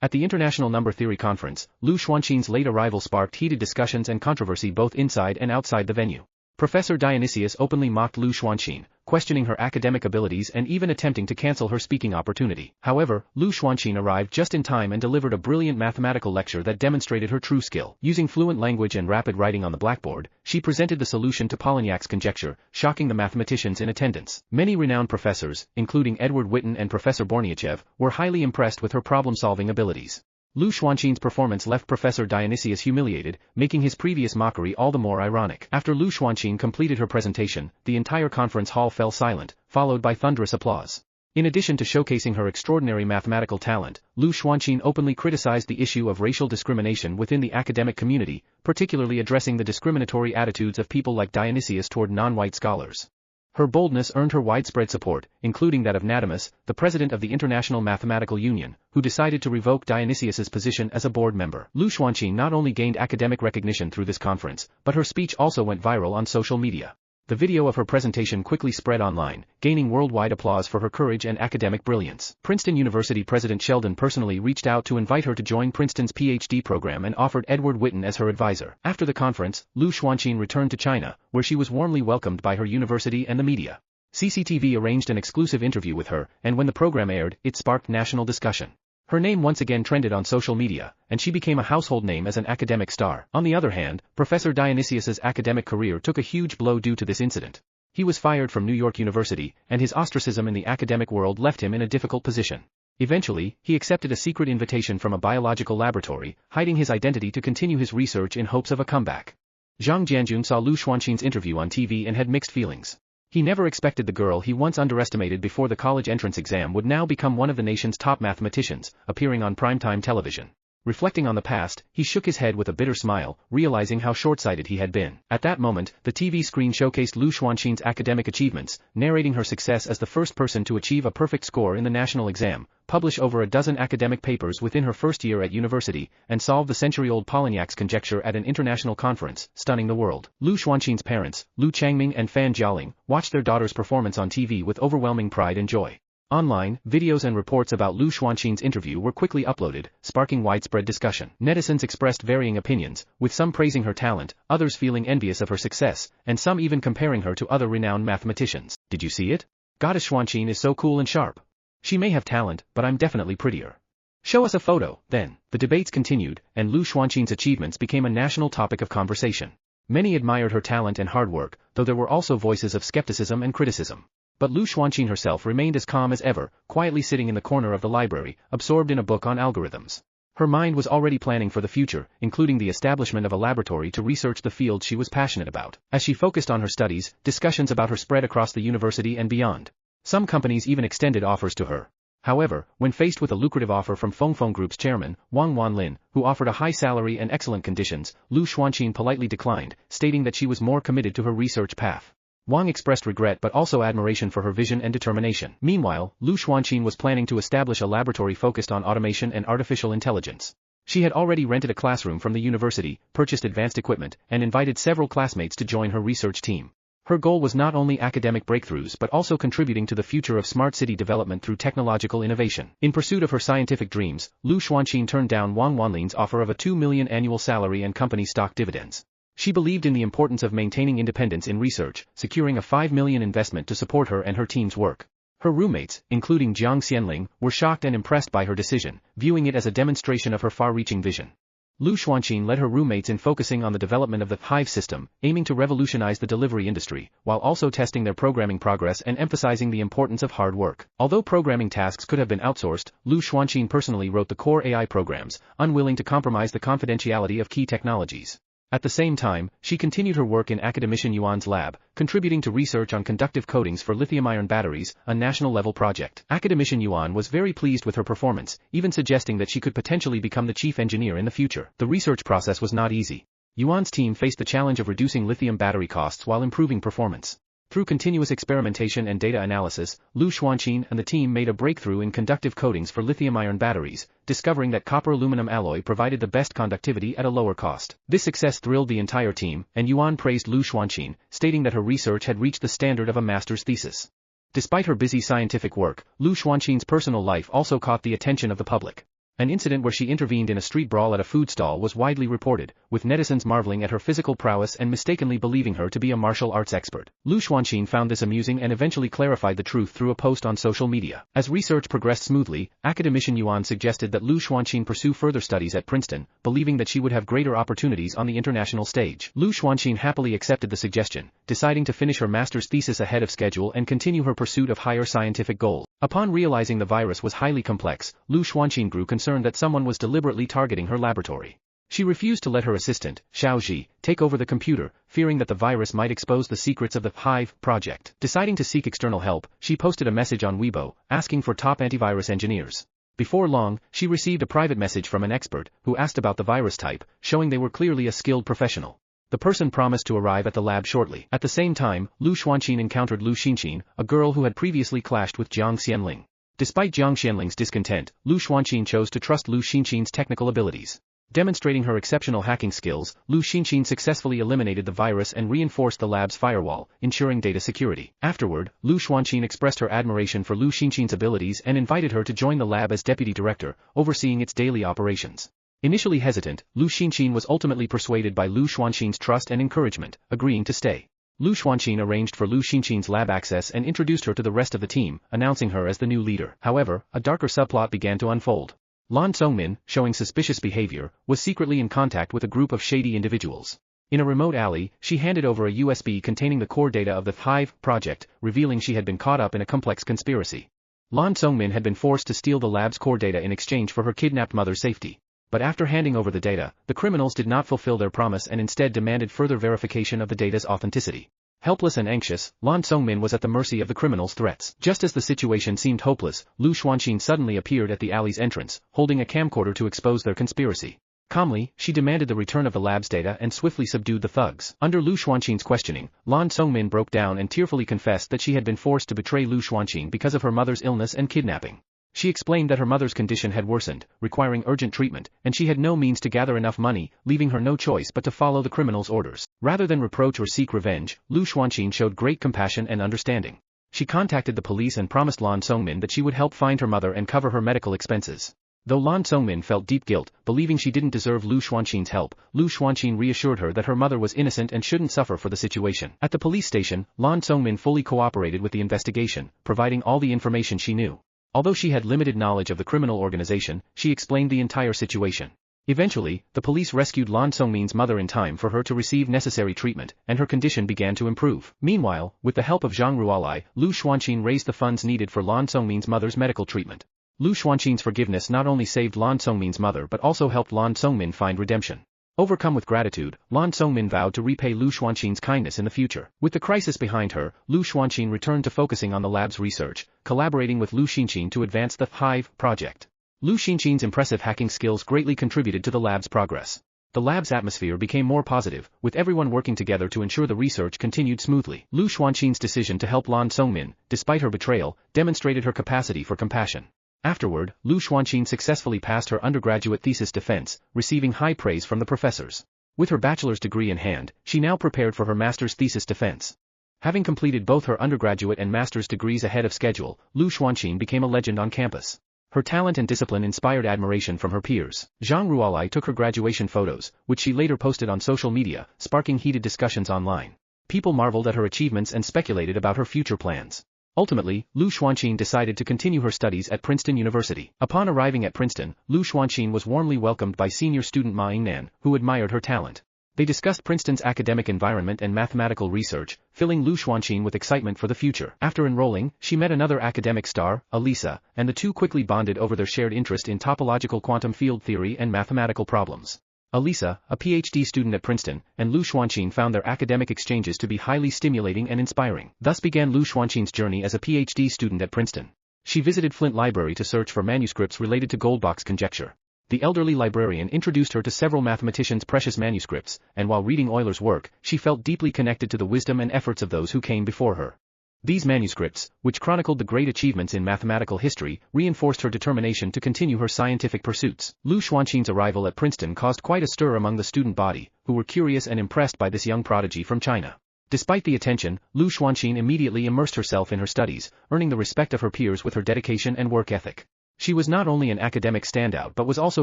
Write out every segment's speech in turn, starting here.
At the International Number Theory Conference, Lu Xuanqin's late arrival sparked heated discussions and controversy both inside and outside the venue. Professor Dionysius openly mocked Lu Xuanqin, questioning her academic abilities and even attempting to cancel her speaking opportunity. However, Lu Xuanqin arrived just in time and delivered a brilliant mathematical lecture that demonstrated her true skill. Using fluent language and rapid writing on the blackboard, she presented the solution to Polignac's conjecture, shocking the mathematicians in attendance. Many renowned professors, including Edward Witten and Professor Borniachev, were highly impressed with her problem-solving abilities. Lu Xuanqin's performance left Professor Dionysius humiliated, making his previous mockery all the more ironic. After Lu Xuanqin completed her presentation, the entire conference hall fell silent, followed by thunderous applause. In addition to showcasing her extraordinary mathematical talent, Lu Xuanqin openly criticized the issue of racial discrimination within the academic community, particularly addressing the discriminatory attitudes of people like Dionysius toward non-white scholars. Her boldness earned her widespread support, including that of Nadamus, the president of the International Mathematical Union, who decided to revoke Dionysius's position as a board member. Lu Xuanqin not only gained academic recognition through this conference, but her speech also went viral on social media. The video of her presentation quickly spread online, gaining worldwide applause for her courage and academic brilliance. Princeton University President Sheldon personally reached out to invite her to join Princeton's PhD program and offered Edward Witten as her advisor. After the conference, Lu Xuanqin returned to China, where she was warmly welcomed by her university and the media. CCTV arranged an exclusive interview with her, and when the program aired, it sparked national discussion. Her name once again trended on social media, and she became a household name as an academic star. On the other hand, Professor Dionysius's academic career took a huge blow due to this incident. He was fired from New York University, and his ostracism in the academic world left him in a difficult position. Eventually, he accepted a secret invitation from a biological laboratory, hiding his identity to continue his research in hopes of a comeback. Zhang Jianjun saw Lu Xuanqin's interview on TV and had mixed feelings. He never expected the girl he once underestimated before the college entrance exam would now become one of the nation's top mathematicians, appearing on primetime television. Reflecting on the past, he shook his head with a bitter smile, realizing how short-sighted he had been. At that moment, the TV screen showcased Lu Xuanqin's academic achievements, narrating her success as the first person to achieve a perfect score in the national exam, publish over a dozen academic papers within her first year at university, and solve the century-old Polignac's conjecture at an international conference, stunning the world. Lu Xuanqin's parents, Lu Changming and Fan Jialing, watched their daughter's performance on TV with overwhelming pride and joy. Online, videos and reports about Lu Xuanqin's interview were quickly uploaded, sparking widespread discussion. Netizens expressed varying opinions, with some praising her talent, others feeling envious of her success, and some even comparing her to other renowned mathematicians. Did you see it? Goddess Xuanqin is so cool and sharp. She may have talent, but I'm definitely prettier. Show us a photo, then. The debates continued, and Lu Xuanqin's achievements became a national topic of conversation. Many admired her talent and hard work, though there were also voices of skepticism and criticism. But Lu Xuanqin herself remained as calm as ever, quietly sitting in the corner of the library, absorbed in a book on algorithms. Her mind was already planning for the future, including the establishment of a laboratory to research the field she was passionate about. As she focused on her studies, discussions about her spread across the university and beyond. Some companies even extended offers to her. However, when faced with a lucrative offer from Fengfeng Group's chairman, Wang Wanlin, who offered a high salary and excellent conditions, Lu Xuanqin politely declined, stating that she was more committed to her research path. Wang expressed regret but also admiration for her vision and determination. Meanwhile, Lu Xuanqin was planning to establish a laboratory focused on automation and artificial intelligence. She had already rented a classroom from the university, purchased advanced equipment, and invited several classmates to join her research team. Her goal was not only academic breakthroughs but also contributing to the future of smart city development through technological innovation. In pursuit of her scientific dreams, Lu Xuanqin turned down Wang Wanlin's offer of a 2 million annual salary and company stock dividends. She believed in the importance of maintaining independence in research, securing a 5 million investment to support her and her team's work. Her roommates, including Jiang Xianling, were shocked and impressed by her decision, viewing it as a demonstration of her far-reaching vision. Lu Xuanqin led her roommates in focusing on the development of the Hive system, aiming to revolutionize the delivery industry, while also testing their programming progress and emphasizing the importance of hard work. Although programming tasks could have been outsourced, Lu Xuanqin personally wrote the core AI programs, unwilling to compromise the confidentiality of key technologies. At the same time, she continued her work in Academician Yuan's lab, contributing to research on conductive coatings for lithium-ion batteries, a national-level project. Academician Yuan was very pleased with her performance, even suggesting that she could potentially become the chief engineer in the future. The research process was not easy. Yuan's team faced the challenge of reducing lithium battery costs while improving performance. Through continuous experimentation and data analysis, Lu Xuanqin and the team made a breakthrough in conductive coatings for lithium-ion batteries, discovering that copper-aluminum alloy provided the best conductivity at a lower cost. This success thrilled the entire team, and Yuan praised Lu Xuanqin, stating that her research had reached the standard of a master's thesis. Despite her busy scientific work, Lu Xuanqin's personal life also caught the attention of the public. An incident where she intervened in a street brawl at a food stall was widely reported, with netizens marveling at her physical prowess and mistakenly believing her to be a martial arts expert. Lu Xuanqin found this amusing and eventually clarified the truth through a post on social media. As research progressed smoothly, Academician Yuan suggested that Lu Xuanqin pursue further studies at Princeton, believing that she would have greater opportunities on the international stage. Lu Xuanqin happily accepted the suggestion, deciding to finish her master's thesis ahead of schedule and continue her pursuit of higher scientific goals. Upon realizing the virus was highly complex, Lu Xuanqin grew concerned that someone was deliberately targeting her laboratory. She refused to let her assistant, Xiao Ji, take over the computer, fearing that the virus might expose the secrets of the Hive project. Deciding to seek external help, she posted a message on Weibo, asking for top antivirus engineers. Before long, she received a private message from an expert, who asked about the virus type, showing they were clearly a skilled professional. The person promised to arrive at the lab shortly. At the same time, Lu Xuanqin encountered Lu Xinqin, a girl who had previously clashed with Jiang Xianling. Despite Jiang Xianling's discontent, Lu Xuanqin chose to trust Lu Xinqin's technical abilities. Demonstrating her exceptional hacking skills, Lu Xinqin successfully eliminated the virus and reinforced the lab's firewall, ensuring data security. Afterward, Lu Xuanqin expressed her admiration for Lu Xinqin's abilities and invited her to join the lab as deputy director, overseeing its daily operations. Initially hesitant, Lu Xinqin was ultimately persuaded by Lu Xuanqin's trust and encouragement, agreeing to stay. Lu Xuanqin arranged for Lu Xinqin's lab access and introduced her to the rest of the team, announcing her as the new leader. However, a darker subplot began to unfold. Lan Songmin, showing suspicious behavior, was secretly in contact with a group of shady individuals. In a remote alley, she handed over a USB containing the core data of the Hive project, revealing she had been caught up in a complex conspiracy. Lan Songmin had been forced to steal the lab's core data in exchange for her kidnapped mother's safety. But after handing over the data, the criminals did not fulfill their promise and instead demanded further verification of the data's authenticity. Helpless and anxious, Lan Songmin was at the mercy of the criminals' threats. Just as the situation seemed hopeless, Lu Xuanqin suddenly appeared at the alley's entrance, holding a camcorder to expose their conspiracy. Calmly, she demanded the return of the lab's data and swiftly subdued the thugs. Under Lu Xuanqin's questioning, Lan Songmin broke down and tearfully confessed that she had been forced to betray Lu Xuanqin because of her mother's illness and kidnapping. She explained that her mother's condition had worsened, requiring urgent treatment, and she had no means to gather enough money, leaving her no choice but to follow the criminals' orders. Rather than reproach or seek revenge, Lu Xuanqin showed great compassion and understanding. She contacted the police and promised Lan Songmin that she would help find her mother and cover her medical expenses. Though Lan Songmin felt deep guilt, believing she didn't deserve Lu Xuanqin's help, Lu Xuanqin reassured her that her mother was innocent and shouldn't suffer for the situation. At the police station, Lan Songmin fully cooperated with the investigation, providing all the information she knew. Although she had limited knowledge of the criminal organization, she explained the entire situation. Eventually, the police rescued Lan Songmin's mother in time for her to receive necessary treatment, and her condition began to improve. Meanwhile, with the help of Zhang Ruolai, Lu Xuanqin raised the funds needed for Lan Songmin's mother's medical treatment. Lu Xuanqin's forgiveness not only saved Lan Songmin's mother but also helped Lan Songmin find redemption. Overcome with gratitude, Lan Songmin vowed to repay Lu Xuanqin's kindness in the future. With the crisis behind her, Lu Xuanqin returned to focusing on the lab's research, collaborating with Lu Xinqin to advance the Hive project. Lu Xinqin's impressive hacking skills greatly contributed to the lab's progress. The lab's atmosphere became more positive, with everyone working together to ensure the research continued smoothly. Lu Xuanqin's decision to help Lan Songmin, despite her betrayal, demonstrated her capacity for compassion. Afterward, Lu Xuanqin successfully passed her undergraduate thesis defense, receiving high praise from the professors. With her bachelor's degree in hand, she now prepared for her master's thesis defense. Having completed both her undergraduate and master's degrees ahead of schedule, Lu Xuanqin became a legend on campus. Her talent and discipline inspired admiration from her peers. Zhang Ruolai took her graduation photos, which she later posted on social media, sparking heated discussions online. People marveled at her achievements and speculated about her future plans. Ultimately, Lu Xuanqin decided to continue her studies at Princeton University. Upon arriving at Princeton, Lu Xuanqin was warmly welcomed by senior student Ma Yingnan, who admired her talent. They discussed Princeton's academic environment and mathematical research, filling Lu Xuanqin with excitement for the future. After enrolling, she met another academic star, Elisa, and the two quickly bonded over their shared interest in topological quantum field theory and mathematical problems. Elisa, a PhD student at Princeton, and Lu Xuanqin found their academic exchanges to be highly stimulating and inspiring. Thus began Lu Xuanqin's journey as a PhD student at Princeton. She visited Flint Library to search for manuscripts related to Goldbach's conjecture. The elderly librarian introduced her to several mathematicians' precious manuscripts, and while reading Euler's work, she felt deeply connected to the wisdom and efforts of those who came before her. These manuscripts, which chronicled the great achievements in mathematical history, reinforced her determination to continue her scientific pursuits. Lu Xuanqin's arrival at Princeton caused quite a stir among the student body, who were curious and impressed by this young prodigy from China. Despite the attention, Lu Xuanqin immediately immersed herself in her studies, earning the respect of her peers with her dedication and work ethic. She was not only an academic standout but was also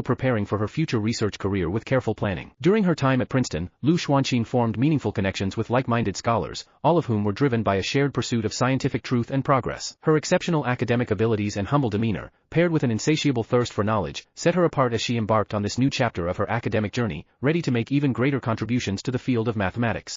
preparing for her future research career with careful planning. During her time at Princeton, Lu Xuanqin formed meaningful connections with like-minded scholars, all of whom were driven by a shared pursuit of scientific truth and progress. Her exceptional academic abilities and humble demeanor, paired with an insatiable thirst for knowledge, set her apart as she embarked on this new chapter of her academic journey, ready to make even greater contributions to the field of mathematics.